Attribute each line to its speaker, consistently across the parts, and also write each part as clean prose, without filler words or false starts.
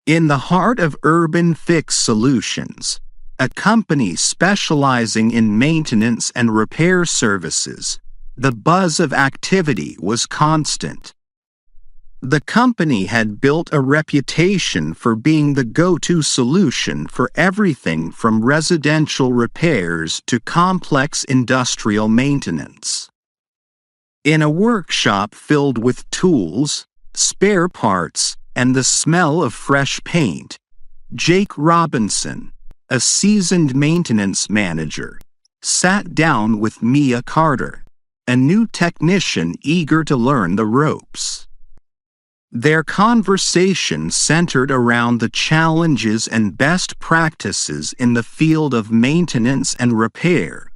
Speaker 1: In the heart of UrbanFix Solutions, a company specializing in maintenance and repair services, the buzz of activity was constant. The company had built a reputation for being the go-to solution for everything from residential repairs to complex industrial maintenance. In a workshop filled with tools, spare parts, and the smell of fresh paint, Jake Robinson, a seasoned maintenance manager, sat down with Mia Carter, a new technician eager to learn the ropes. Their conversation centered around the challenges and best practices in the field of maintenance and repair,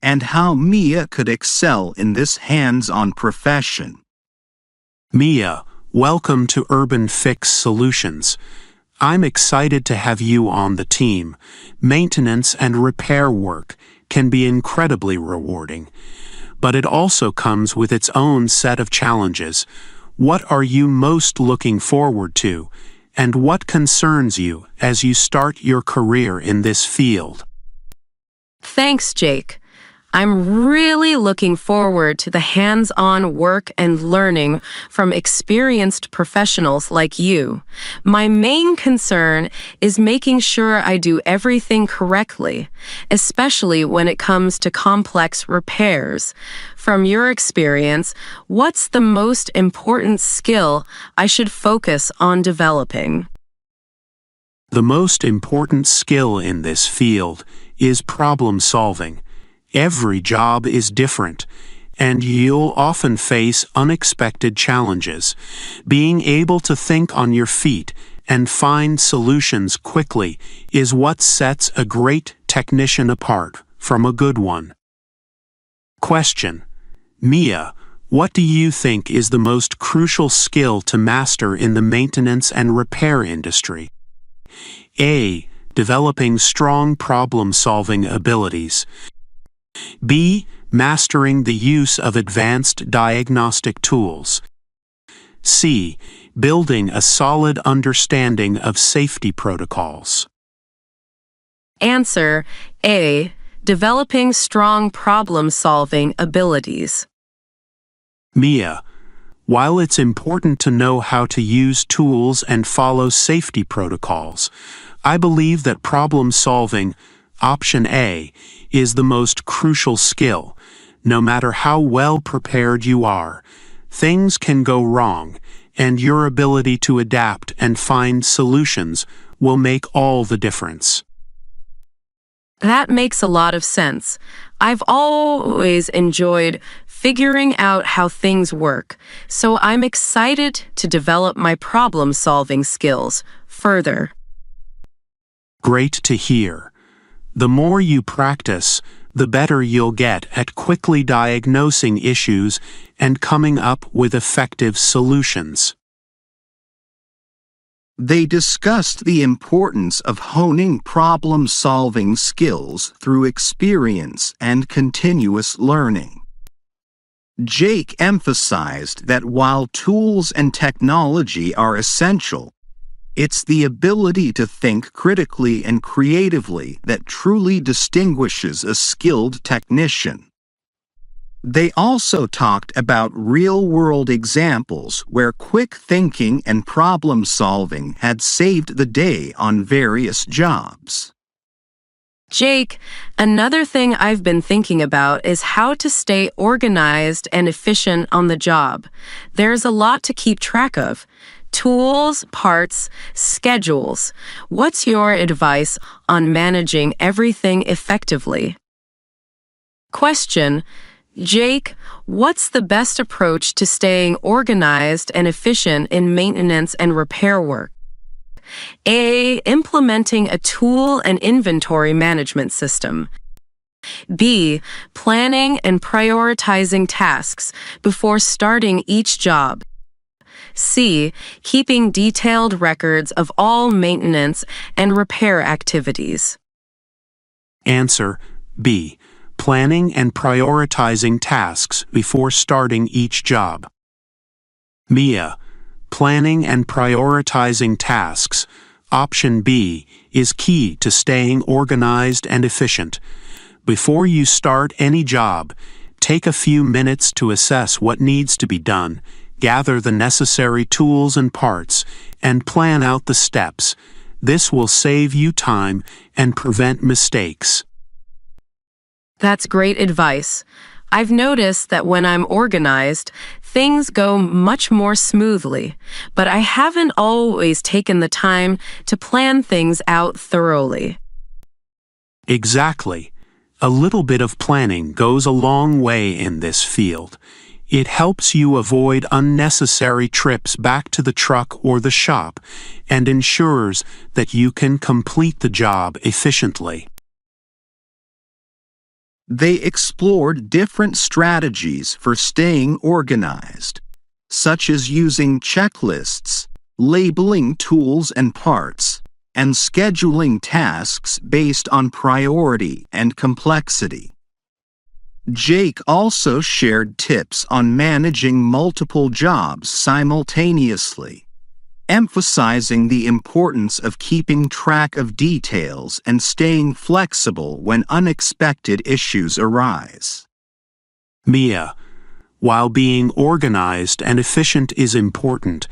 Speaker 1: and how Mia could excel in this hands-on profession.
Speaker 2: Mia, welcome to UrbanFix Solutions. I'm excited to have you on the team. Maintenance and repair work can be incredibly rewarding, but it also comes with its own set of challenges. What are you most looking forward to, and what concerns you as you start your career in this field?
Speaker 3: Thanks, Jake. I'm really looking forward to the hands-on work and learning from experienced professionals like you. My main concern is making sure I do everything correctly, especially when it comes to complex repairs. From your experience, what's the most important skill I should focus on developing?
Speaker 2: The most important skill in this field is problem solving. Every job is different, and you'll often face unexpected challenges. Being able to think on your feet and find solutions quickly is what sets a great technician apart from a good one. Question: Mia, what do you think is the most crucial skill to master in the maintenance and repair industry? A. Developing strong problem-solving abilities. B. Mastering the use of advanced diagnostic tools. C. Building a solid understanding of safety protocols.
Speaker 3: Answer A. Developing strong problem-solving abilities.
Speaker 2: Mia, while it's important to know how to use tools and follow safety protocols, I believe that problem-solving, option A, is the most crucial skill. No matter how well prepared you are, things can go wrong, and your ability to adapt and find solutions will make all the difference.
Speaker 3: That makes a lot of sense. I've always enjoyed figuring out how things work, so I'm excited to develop my problem-solving skills further.
Speaker 2: Great to hear. The more you practice, the better you'll get at quickly diagnosing issues and coming up with effective solutions.
Speaker 1: They discussed the importance of honing problem-solving skills through experience and continuous learning. Jake emphasized that while tools and technology are essential, it's the ability to think critically and creatively that truly distinguishes a skilled technician. They also talked about real-world examples where quick thinking and problem-solving had saved the day on various jobs.
Speaker 3: Jake, another thing I've been thinking about is how to stay organized and efficient on the job. There's a lot to keep track of. Tools, parts, schedules. What's your advice on managing everything effectively? Question: Jake, what's the best approach to staying organized and efficient in maintenance and repair work? A. Implementing a tool and inventory management system. B. Planning and prioritizing tasks before starting each job. C. Keeping detailed records of all maintenance and repair activities.
Speaker 2: Answer B. Planning and prioritizing tasks before starting each job. Mia, planning and prioritizing tasks Option B is key to staying organized and efficient. Before you start any job, take a few minutes to assess what needs to be done, gather the necessary tools and parts, and plan out the steps. This will save you time and prevent mistakes.
Speaker 3: That's great advice. I've noticed that when I'm organized, things go much more smoothly, but I haven't always taken the time to plan things out thoroughly.
Speaker 2: Exactly. A little bit of planning goes a long way in this field. It helps you avoid unnecessary trips back to the truck or the shop and ensures that you can complete the job efficiently.
Speaker 1: They explored different strategies for staying organized, such as using checklists, labeling tools and parts, and scheduling tasks based on priority and complexity. Jake also shared tips on managing multiple jobs simultaneously, emphasizing the importance of keeping track of details and staying flexible when unexpected issues arise.
Speaker 2: Mia, while being organized and efficient is important,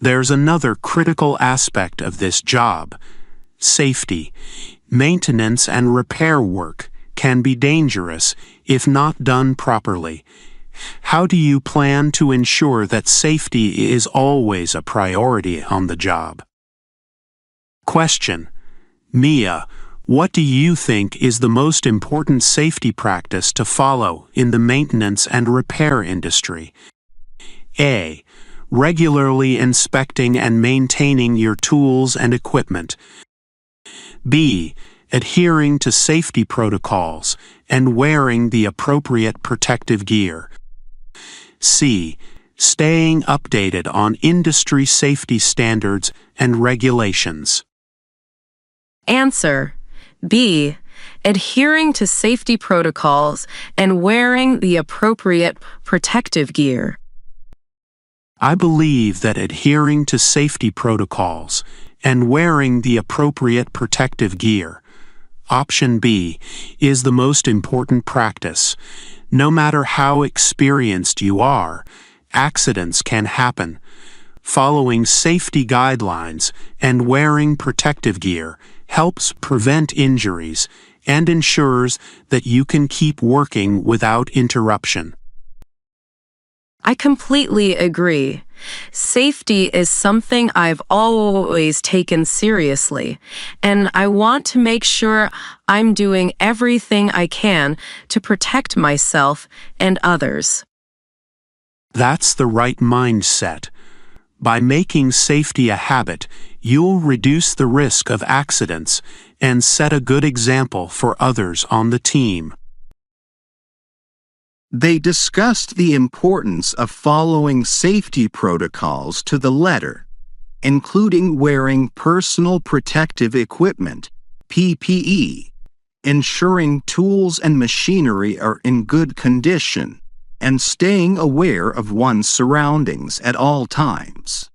Speaker 2: there's another critical aspect of this job: safety. Maintenance and repair work can be dangerous if not done properly. How do you plan to ensure that safety is always a priority on the job? Question: Mia, what do you think is the most important safety practice to follow in the maintenance and repair industry? A. Regularly inspecting and maintaining your tools and equipment. B. Adhering to safety protocols and wearing the appropriate protective gear. C. Staying updated on industry safety standards and regulations.
Speaker 3: Answer: B. Adhering to safety protocols and wearing the appropriate protective gear.
Speaker 2: I believe that adhering to safety protocols and wearing the appropriate protective gear, option B, is the most important practice. No matter how experienced you are, accidents can happen. Following safety guidelines and wearing protective gear helps prevent injuries and ensures that you can keep working without interruption.
Speaker 3: I completely agree. Safety is something I've always taken seriously, and I want to make sure I'm doing everything I can to protect myself and others.
Speaker 2: That's the right mindset. By making safety a habit, you'll reduce the risk of accidents and set a good example for others on the team.
Speaker 1: They discussed the importance of following safety protocols to the letter, including wearing personal protective equipment, PPE, ensuring tools and machinery are in good condition, and staying aware of one's surroundings at all times.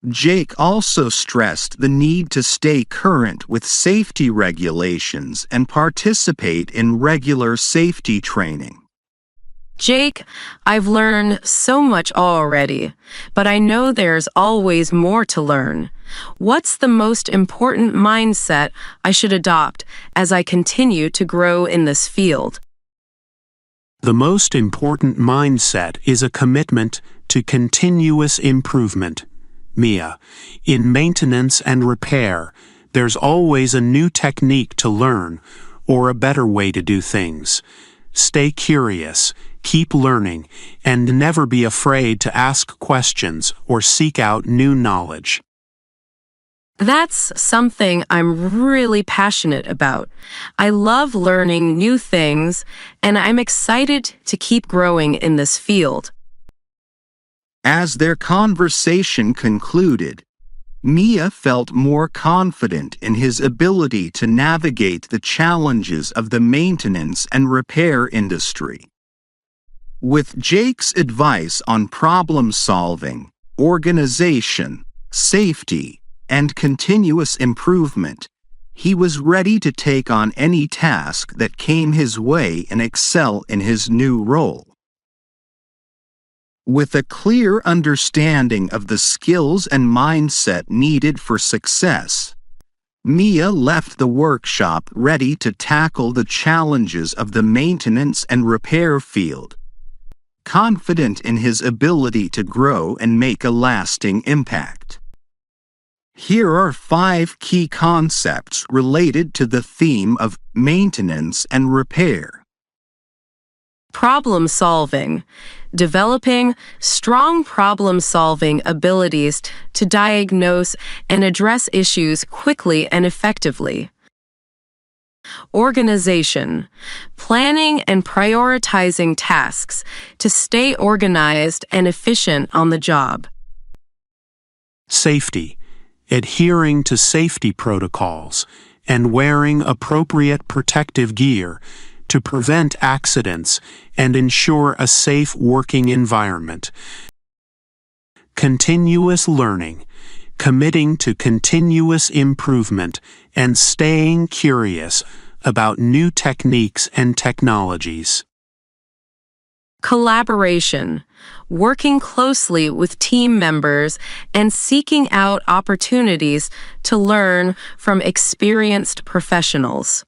Speaker 1: Jake also stressed the need to stay current with safety regulations and participate in regular safety training.
Speaker 3: Jake, I've learned so much already, but I know there's always more to learn. What's the most important mindset I should adopt as I continue to grow in this field?
Speaker 2: The most important mindset is a commitment to continuous improvement. Mia, in maintenance and repair, there's always a new technique to learn or a better way to do things. Stay curious, keep learning, and never be afraid to ask questions or seek out new knowledge.
Speaker 3: That's something I'm really passionate about. I love learning new things, and I'm excited to keep growing in this field.
Speaker 1: As their conversation concluded, Mia felt more confident in his ability to navigate the challenges of the maintenance and repair industry. With Jake's advice on problem solving, organization, safety, and continuous improvement, he was ready to take on any task that came his way and excel in his new role. With a clear understanding of the skills and mindset needed for success, Mia left the workshop ready to tackle the challenges of the maintenance and repair field, confident in his ability to grow and make a lasting impact. Here are 5 key concepts related to the theme of maintenance and repair.
Speaker 3: Problem solving. Developing strong problem-solving abilities to diagnose and address issues quickly and effectively. Organization. Planning and prioritizing tasks to stay organized and efficient on the job.
Speaker 2: Safety. Adhering to safety protocols and wearing appropriate protective gear to prevent accidents and ensure a safe working environment. Continuous learning, committing to continuous improvement and staying curious about new techniques and technologies.
Speaker 3: Collaboration, working closely with team members and seeking out opportunities to learn from experienced professionals.